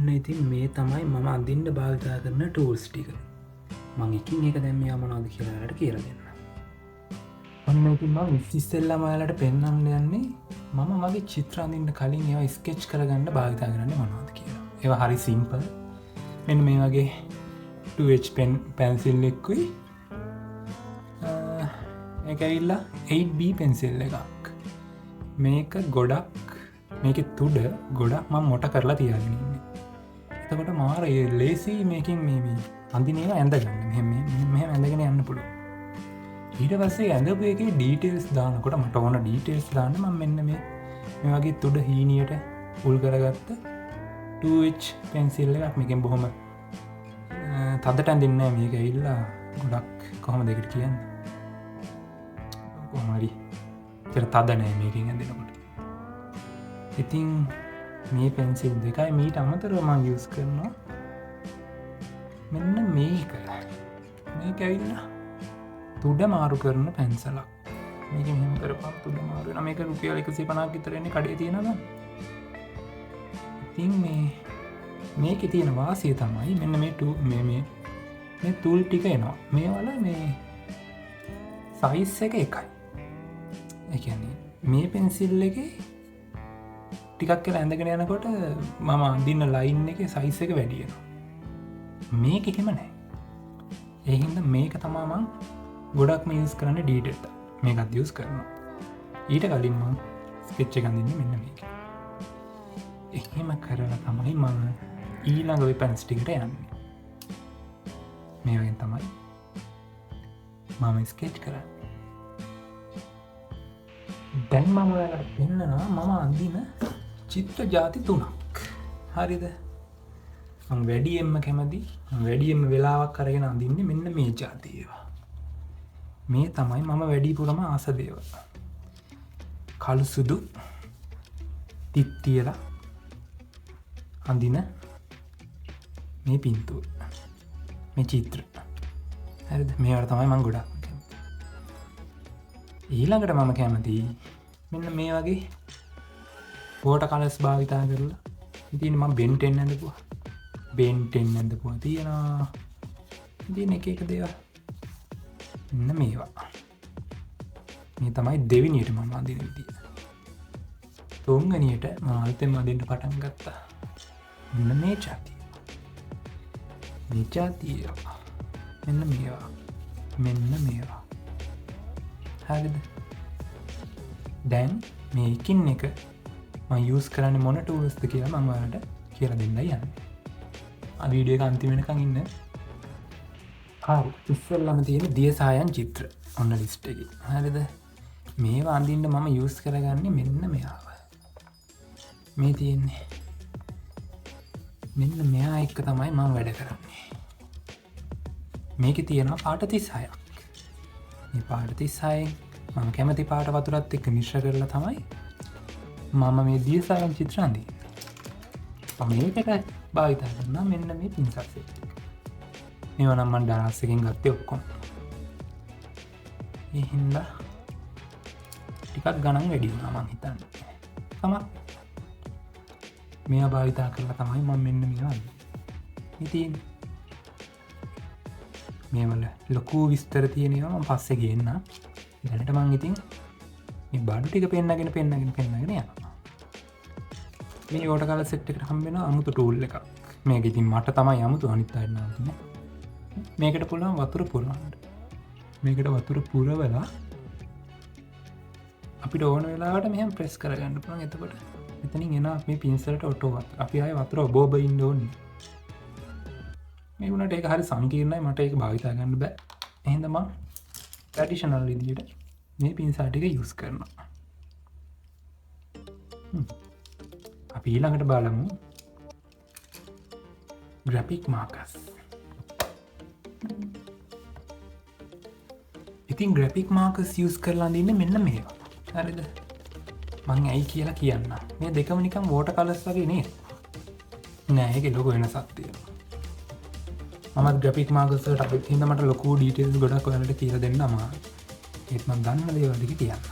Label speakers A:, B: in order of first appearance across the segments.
A: ඔන්න ඉතින් මේ තමයි මම අඳින්ට භාවිතා කරන ටූල්ස් ටික. මං එකින් එක දැම්ම යමනාද කියලාට කියල දෙන්න. ඔන්න ඉතින් මං ඉස්සෙල්ලමයාලට පෙන්න්න යන්නේ මම මගේ චිත්‍රාන්දින්ට කලින් ඒවා ස්කෙච් කරගන්න භාවිතා කරන්න මොනවාද කියලා. ඒවා හරි සිම්පල්. මෙන්න මේ වගේ 2H පෙන් පැන්සිල් එක්කුයි එකඉල්ලා 8B පෙන්සිල් එකක්. මේක ගොඩක් මේක තුඩ ගොඩක් මම මොට කරලා තියාගෙනන්නේ. එතකොට මාර ලේසි මේකින් මේ අඳිනේව ඇඳගන්න මෙ ඇඳගෙන යන්න පුළුව. ඊට පස්සේ ඇඳපු එක ඩීටේල්ස් දානකොට මට ඕන ඩීටේල්ස් දාන්න ම මෙන්න මේ වගේ තුඩ හීනියට උල් කරගත්ත 2H පෙන්සිල්ල එකක් මේකෙන් බොහොම තදට ඇඳන්න මේක ඉල්ලා ගොඩක් කොහොම දෙකට කියන්න කොහමරි තර තදනෑ මේකින් ඇඳෙනකොට. ඉතින් මේ පැන්සිල් දෙකයි මීට අමතරවමං යස් කරනවා මෙන්න මේක මේ ඇවිල්ල තුඩ මාරු කරන පැන්සලක් මේක මෙම කරපා තුඩ මාරුන මේක රුපියල 150ක් විතරන්නේ කඩේ තියෙනවා. ඉතින් මේක තියෙන වාසිය තමයි මෙන්න මේ තුල් ටික එනවා මේ වල මේ සයිස් එක එකයි. එකන්නේ මේ පෙන්සිල් එක ටිකක් කියලා ඇඳගෙන යනකොට මම අඳන්න ලයින් එක සයිස් එක වැඩියෙන මේක එහෙම නෑ. එහින්ද මේක තමාමං ගොඩක් මේස් කරන්න ඩීටෙට මේකත් යස් කරනවා. ඊට කලින්ම ස්කෙච්ච ගඳන්න මෙන්න මේක එහෙම කරලා තමයි මම ඊළඟ ඔය පැන්ස්ටිකට යන්නේ. මේගෙන් තමයි මම ස්කෙච් කරන්න. දැන් මම පෙන්න්නනවා මම අන්දින චිත්‍ර ජාති 3ක්. හරිද වැඩියෙන්ම කැමති වැඩියෙන්ම වෙලාවක් කරගෙන අඳින්නේ මෙන්න මේ ජාතියවා. මේ තමයි මම වැඩිපුරම ආසදේව. කළු සුදු තිත්තියලා අඳින මේ පින්තුව මේ චිත්‍ර හරිද මේවට තමයි මං ගොඩක් ඊළඟට මම කැමති මෙන්න මේ වගේ පෝට කලස් භාවිතා කරලා ඉතින් ම බෙන්ටෙන් ඇඳපුවා බෙන්ටෙන් ඇඳපුවා තියෙනවා ඉතින් එක දේවල් එන්න මේවා මේ තමයි දෙවිනියට මම අඳින විදිය. තුන්ගනියට මාල්තෙන් අදින්ට පටන් ගත්තා මෙන්න මේ ජාතිය මේ ජාතිය මෙන්න මේවා හරිද. දැන් මේකින් එක යස් කරන්න මොන ටූල්ස්ද කියලා මංවාලට කියල දෙන්න යන්න අවිඩිය අන්තිමෙනකං ඉන්න ඉස්සල්ලම තියෙන දිය සායන් චිත්‍ර ඔන්න ලිස්ට එක හරිද. මේ අන්දින්ට මම යස් කරගන්න මෙන්න මෙයාව මේ තියෙන්නේ මෙන්න මෙයා එක්ක තමයි මං වැඩ කරන්නේ. මේක තියෙනවා පාට 36ක්. මේ පාට 36න් මම කැමති පාට වතුරත් එක්ක මිශ්‍ර කරලා තමයි මම මේ දියසායන් චිත්‍රාන්දී මේකට භාවිතා කරන්න මෙන්න මේ පින්සක්සේ මේවනම්මන් ඩරස්සකින් ගත්තය ඔක්කොම් එහින්ද ටිකක් ගණන් වැඩියුණාමන් හිතන්න තමක් මෙයා භාවිතා කරලා තමයි මම මෙන්න මේවන්න ඉතින් මේවල ලොකූ විස්තර තියෙනවා ම පස්සෙ ගන්න දැනට මං ඉතින් මේ බඩු ටික පෙන්න්නගෙන යනවා මේ ඕට කල සෙට්කට හම්බෙන අමුතු ටූල් එක මේක ඉතින් මට තමයි අමුතු අනිත්තන්න මේකට පුළුවන් වතුර පුරවන්නට මේකට වතුර පුරවලා අපිට ඕන වෙලාට මෙහම ප්‍රෙස් කරගන්න පුළන් එතකොට එතනින් එන මේ පින්සලට ඔටෝවත් අපි අය වතුර ඔබෝබ ඉන්ඩෝන්න මේ වුණට ඒ හරි සංකීර්ණයි මට ඒක භාවිතාගන්න බෑ එහෙදම ටඩිෂනල් විදියට මේ පින්සාටික යුස් කරනවා. අපි ඊළඟට බලමු ග්‍රැපික් මාකස්. ඉතින් ග්‍රැපික් මාකස් යස් කරලා දින්න මෙන්න මේවා හරිද මං ඇයි කියලා කියන්න මේ දෙකම නිකම් වෝට කලස් වගේ නේ නෑක ලොක වෙන සත්තිය මත් ග්‍රපික් මාකසට අපත් හිද මට ලොකු ඩීටෙල් ගොඩක් වලට කියල දෙන්න මා ඒත්ම දන්න දේවලක කියන්න.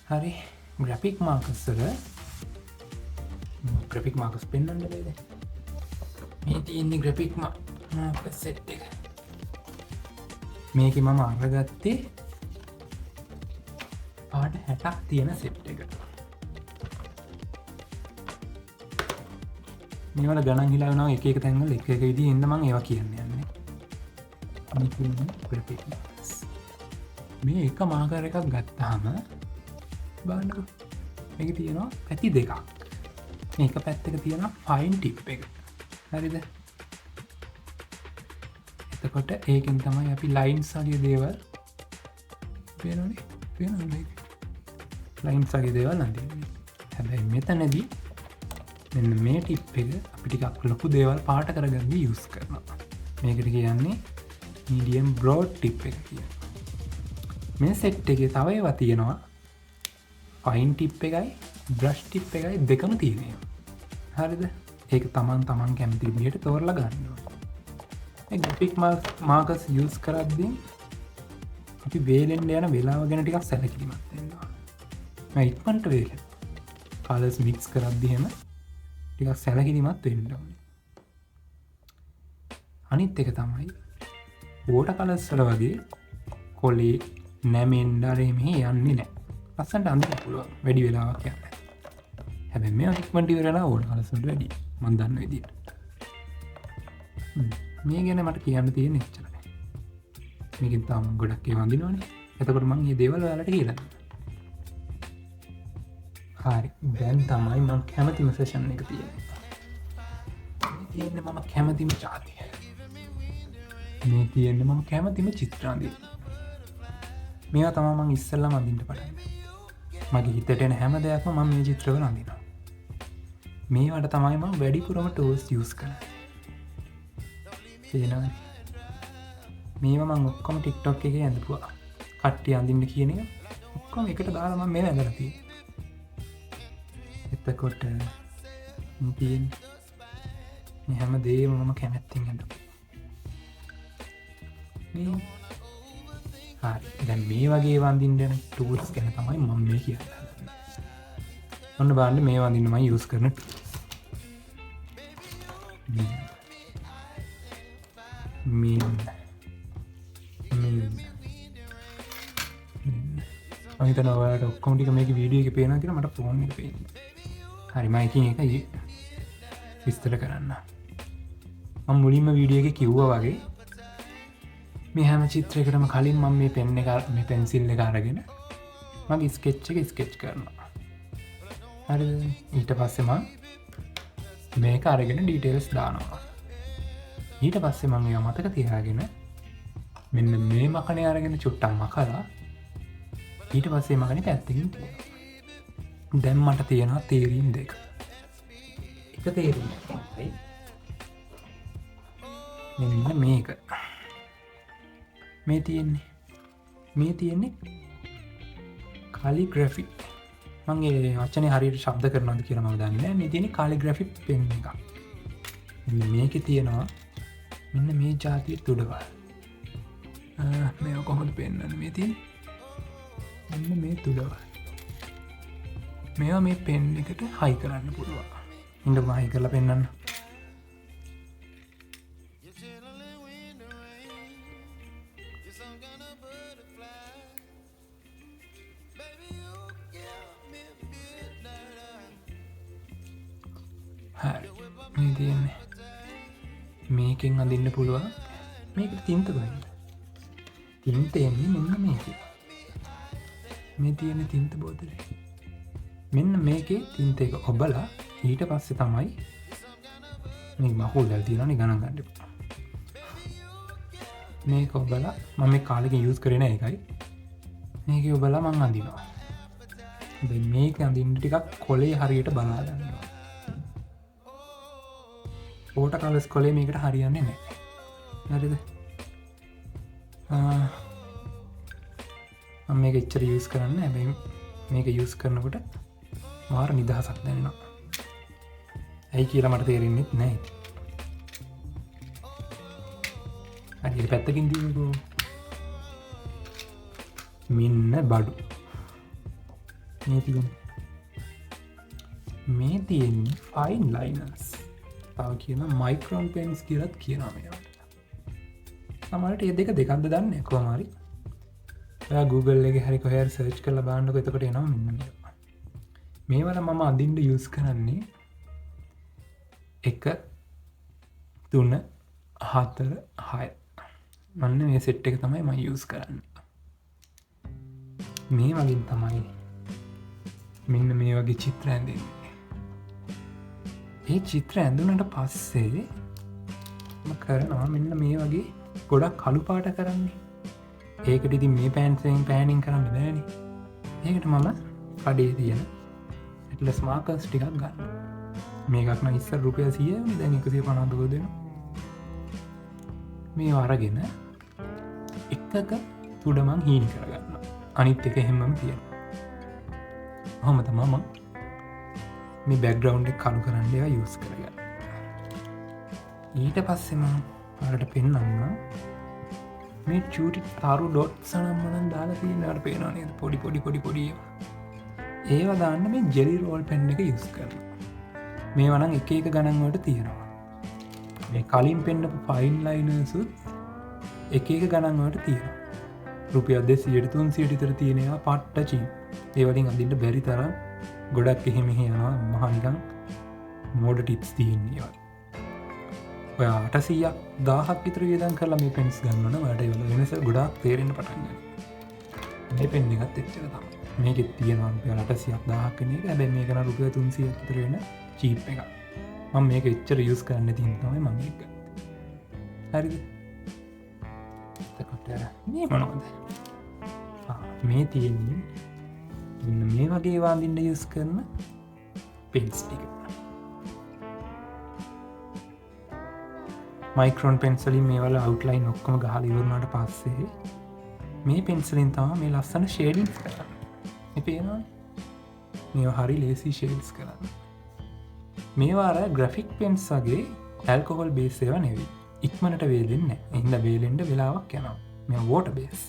A: හරි ග්‍රැපික් මාකස්සර ග්‍රෆික් මාකස් පෙන්වන්න බෑද මේ තියෙන්නේ ග්‍රෆික් මාකස් සෙට් එක මේක මම අරගත්තේ පාට 60ක් තියෙන සෙට් එක මේවල ගණන් හිලා වෙනවා එක එක තැන්වල එක එක විදිහේ ඉන්න මම ඒවා කියන්න යන්නේ ග්‍රෆික් මාකස් මේ එක මාකර් එකක් ගත්තාම බලන්නකෝ මේක තියෙනවා පැති දෙකක් මේක පැත්තක තියෙනවා ෆයින් ටිප් එක හරිද එතකොට ඒකෙන් තමයි අපි ලයින්ස් වගේ දේවල් පේනවනේ ලයින්ස් වගේ දේවල් අඳින්නේ හැබැයි මෙතනදී මෙන්න මේ ටිප් එක අපි ටිකක් ලොකු දේවල් පාට කරගන්න යූස් කරනවා මේකට කියන්නේ මීඩියම් බ්‍රෝඩ් ටිප් එක කියලා මේ සෙට් එකේ තව ඒවා තියෙනවා ෆයින් ටිප් එකයි බ්‍රෂ් ටිප් එකයි දෙකම තියෙනවා හරිද ඒක තමන් කැමති විදිහට තෝරලා ගන්න ඕනේ මේ ග්‍රැෆික් මාකර්ස් යූස් කරද්දී අපි වේලෙන්න යන වෙලාව ගැන ටිකක් සැලකිලිමත් වෙන්න ඕනේ මම ඉක්මනට වේලෙන්න කලර්ස් මික්ස් කරද්දී එහෙම ටිකක් සැලකිලිමත් වෙන්න ඕනේ අනිත් එක තමයි වෝටර් කලර්ස් වල වගේ කොලේ නැමෙන්ඩරේ මෙහි යන්නේ නෑ ලස්සන්ට අඳින්න පුළුවන් වැඩි වෙලාවක් යන්න හැබැයි මේ ඉක්මනට ඉවරලා ඕන කලර්ස්වලට වැඩි මම දන්න විදිහට මේ ගැන මට කියන්න තියෙන එච්චරයි මේකෙන් තාම ගොඩක් ඒවා අඳිනවනේ එතකොට මම මේ දේවල් ඔයාලට කියලා දෙන්නම් හරි දැන් තමයි මම කැමතිම සෙෂන් එක තියෙන්නේ මම කැමතිම චාතිය මේ තියෙන්නේ මම කැමතිම චිත්‍ර අඳින්න මේවා තමයි මම ඉස්සෙල්ලාම අඳින්න පටන් ගත්තේ මගේ හිතට එන හැම දෙයක්ම මම මේ චිත්‍රවල අඳිනවා මේවට තමයි මම වැඩිපුරම ටූල්ස් යූස් කරන්නේ තේරෙනවද මේවා මම ඔක්කොම TikTok එකේ ඇඳපුවා කට්ටිය අඳින්න කියන එක ඔක්කොම එකට දාලා මම මේව ඇඳලා තියෙන්නේ එතකොට මේ හැම දෙයක්ම මම කැමැත්තෙන් ඇඳපුවා මේ හරි දැන් මේ වගේ වඳින්න යන ටූල්ස් ගැන තමයි මම මේ කියන්නේ ඔන්න බලන්න මේ වඳින්න මම යූස් කරන මම හිතනවා ඔයාලට ඔක්කොම ටික මේකේ වීඩියෝ එකේ පේනවා කියලා මට ෆෝන් එකේ පේන්නේ. හරි මම එකින් එක විස්තර කරන්න. මම මුලින්ම වීඩියෝ එකේ කිව්වා වගේ මේ හැම චිත්‍රයකටම කලින් මම මේ පෙන් එක මේ පෙන්සිල් එක අරගෙන මගේ ස්කෙච් එක ස්කෙච් කරනවා. හරිද? ඊට පස්සේ මම මේක අරගෙන ඩීටේල්ස් දානවා. ඊට පස්සේ මම ඒවා මතක තියාගෙන මෙන්න මේ මකනේ අරගෙන චුට්ටක් මකලා ඊට පස්සේ මකනේ පැත්තකින් තියනවා. දැන් මට තියෙනවා තේරීම් දෙක. එක තේරීමක් තමයි මෙන්න මේක. මේ තියෙන්නේ කාලිග්‍රැෆි. මම ඒ වචනේ හරියට ශබ්ද කරනවද කියලා මම දන්නේ නැහැ. මේ තියෙන්නේ කාලිග්‍රැෆි පෙන් එකක්. මේකේ තියෙනවා මෙන්න මේ જાතිය තුඩවල්. මේක කොහොමද පෙන්වන්නේ මේ තියෙන්නේ? මෙන්න මේ තුඩවල්. මේවා මේ පෙන් එකට හයි කරන්න පුළුවන්. ඉන්න මම හයි කරලා පෙන්වන්න. හරි මේ තියෙන්නේ මේකෙන් අඳින්න පුළුවන් මේකට තින්ත ගන්න තින්ත එන්නේ මෙන්න මේකේ මේ තියෙන තින්ත බෝතලේ මෙන්න මේකේ තින්ත එක ඔබලා ඊට පස්සේ තමයි මේ මහුල් දැල් තියෙනවනේ ගණන් ගන්න එපා මේක ඔබලා මම මේ කාලෙකින් යූස් කරේ නැහැ ඒකයි මේකේ ඔබලා මම අඳිනවා දැන් මේක අඳින්න ටිකක් කොලේ හරියට බලා ගන්න ඕනේ වෝටර් කලර්ස් කොලේ මේකට හරියන්නේ නැහැ. හරිද? මම මේක ඉච්චර යූස් කරන්නේ නැහැ. හැබැයි මේක යූස් කරනකොට මාර නිදහසක් දැනෙනවා. ඇයි කියලා මට තේරෙන්නේ නැහැ. හරි පැත්තකින් දීමුකෝ. මෙන්න බඩු. මේ තියෙන්නේ. මේ තියෙන්නේ ෆයින් ලයිනර්ස්. තව කියන මයික්‍රෝන් පෙන්ස් කියලත් කියනවා මේවට. සමහරට ඒ දෙකක්ද දන්නේ කොහොම හරි. ඔයා Google එකේ හරි කොහේ හරි සර්ච් කරලා බලන්නකො එතකොට එනවා මෙන්න මේවා. මේවල මම අඳින්න යූස් කරන්නේ 1 3 4 6. මන්න මේ සෙට් එක තමයි මම යූස් කරන්නේ. මේ වලින් තමයි මෙන්න මේ වගේ චිත්‍ර ඇඳින්නේ. ඒ චිත්‍ර ඇඳුනට පස්සේ මම කරනවා මෙන්න මේ වගේ ගොඩක් කළු පාට කරන්නේ. ඒකට ඉතින් මේ පෑන්සෙන් පෑනින් කරන්න බෑනේ. ඒකට මම කඩේ තියෙන ඇට්ලස් මාකර්ස් ටිකක් ගන්න. මේකක් නම් ඉස්සර රුපියල් 100 වුණේ දැන් 150 දෙනවා. මේ අරගෙන එකක තුඩ මං හීන් කරගන්නවා. අනිත් එක එහෙමම තියෙනවා. ඔහොම තමයි මම මේ බෑග්ග්‍රවුන්ඩ් එක කළු කරන්න ඒවා යූස් කරගන්න. ඊට පස්සේ මම ඔයාලට පෙන්නන්නම් මේ චූටි තරු ඩොට්ස් නම් මම දාලා තියෙනවට පේනවා නේද? පොඩි ඒවා. ඒවා දාන්න මේ ජෙලි රෝල් පෙන් එක යූස් කරනවා. මේවා නම් එක එක ගණන් වලට තියෙනවා. මේ කලින් පෙන්නපු ෆයින් ලයිනර්ස් එක එක ගණන් වලට තියෙනවා. රුපියල් 200 300 විතර තියෙන ඒවා පට්ට චීප්. ඒ වලින් අඳින්න බැරි තරම් ගොඩක් එහෙම යනවා. මහා නිකන් මෝඩ ටිප්ස් තියෙන්නේ ඒවා. ඔය 800ක් 1000ක් විතර වියදම් කරලා මේ පෙන්ස් ගන්නවනම් ඔයාලට ඒ වල වෙනස ගොඩාක් තේරෙන්න පටන් ගන්නවා. මේ පෙන් එකත් එච්චර තමයි. මේකෙත් තියෙනවා රුපියල් 800ක් 1000ක් වෙන එක. හැබැයි මේක නම් රුපියල් 300ක් විතර වෙන චීප් එකක්. මම මේක එච්චර යූස් කරන්න තියෙන තමයි මම මේක. හරිද? එතකොට මේ මොනවද? මේ තියෙන්නේ මේ වගේ වාඳින්න යූස් කරන පෙන්ස් ටික. මයික්‍රෝන් පෙන්සලින් මේ වල අවුට්ලයින් ඔක්කොම ගහලා ඉවරනාට පස්සේ මේ පෙන්සලින් තමයි මේ ලස්සන ෂේඩින්ග්ස් කරන්නේ. මේ පේනවනේ? මේවා හරි ලේසි ෂේඩ්ස් කරන්න. මේවා අර ග්‍රැෆික් පෙන්ස් වගේ ඇල්කොහොල් බේස් ඒවා නෙවෙයි. ඉක්මනට වේලෙන්නේ නැහැ. එහෙනම් වේලෙන්න වෙලාවක් යනවා. මේවා වෝටර් බේස්.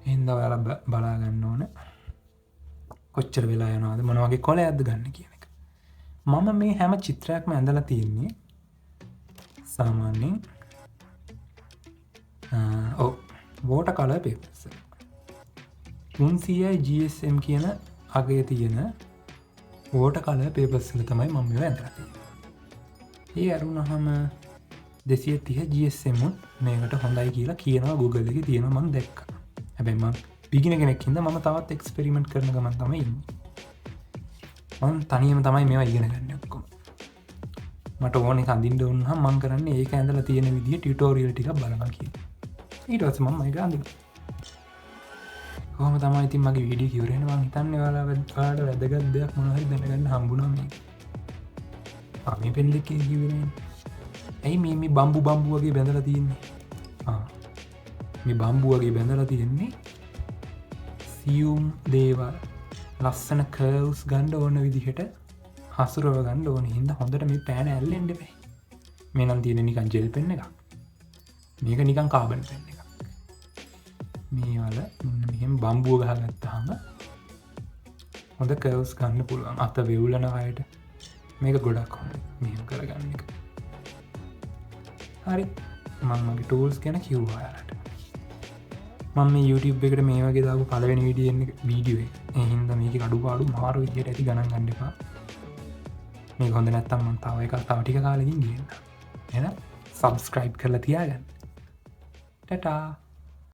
A: එහෙනම් ඔයාලා බලා ගන්න ඕන කොච්චර වෙලා යනවද මොන වගේ කොලයක්ද ගන්න කියන එක. මම මේ හැම චිත්‍රයක්ම ඇඳලා තියෙන්නේ සාමාන්‍යයෙන් වෝටර් කලර් පේපර්ස්. 300යි GSM කියන අගය තියෙන වෝටර් කලර් පේපර්ස් වල තමයි මම මේවා ඇඳලා තියෙන්නේ. ඒ අරුණහම 230 GSM උත් මේකට හොඳයි කියලා කියනවා Google එකේ තියෙනවා මම දැක්කා. හැබැයි මම බිගිනර් කෙනෙක් හින්දා මම තවත් එක්ස්පෙරිමන්ට් කරන ගමන් තමයි ඉන්නේ. මම තනියම තමයි මේවා ඉගෙන ගන්න ඔක්කොම. මට ඕනේ අඳින්න ඕන නම් මම කරන්නේ ඒක ඇඳලා තියෙන විදිය ටියුටෝරියල් ටිකක් බලනවා කියන්නේ. ඊට පස්සේ මම මේක අඳිනවා. කොහොම තමයි ඉතින් මගේ වීඩියෝ කිව්ව වෙන මම හිතන්නේ ඔයාලට වැදගත් දෙයක් මොනවා හරි දැනගන්න හම්බුණා මේක. මේ පෙන් එකේ කිව්වේ නේද? ඇයි මේ බම්බු වගේ බැඳලා තියෙන්නේ? මේ බම්බු වගේ බැඳලා තියෙන්නේ සියුම් දේවල් ලස්සන කර්ව්ස් ගන්න ඕන විදිහට හසුරව ගන්න ඕන හින්දා හොඳට මේ පෑන ඇල්ලෙන්න එපා. මේ නම් තියෙන නිකන් ජෙල් පෙන් එකක්. මේක නිකන් කාබන් පෙන් එකක්. මේ වල මෙහෙම බම්බුව ගහගත්තාම හොඳ කර්ව්ස් ගන්න පුළුවන්. අත වෙවුලන අයට මේක ගොඩක් හොඳයි. මෙහෙම කරගන්න එක. හරි. මම මගේ ටූල්ස් ගැන කිව්වා ඔයාලට. මම මේ YouTube එකට මේ වගේ දාපු පළවෙනි වීඩියෝ එක. ඒ හින්දා මේකේ අඩුපාඩු මාරු විදියට ඇති ගණන් ගන්න එපා. මේක හොඳ නැත්තම් මම තව ටික කාලෙකින් ගියන්න. එහෙනම් subscribe කරලා තියාගන්න. ටටා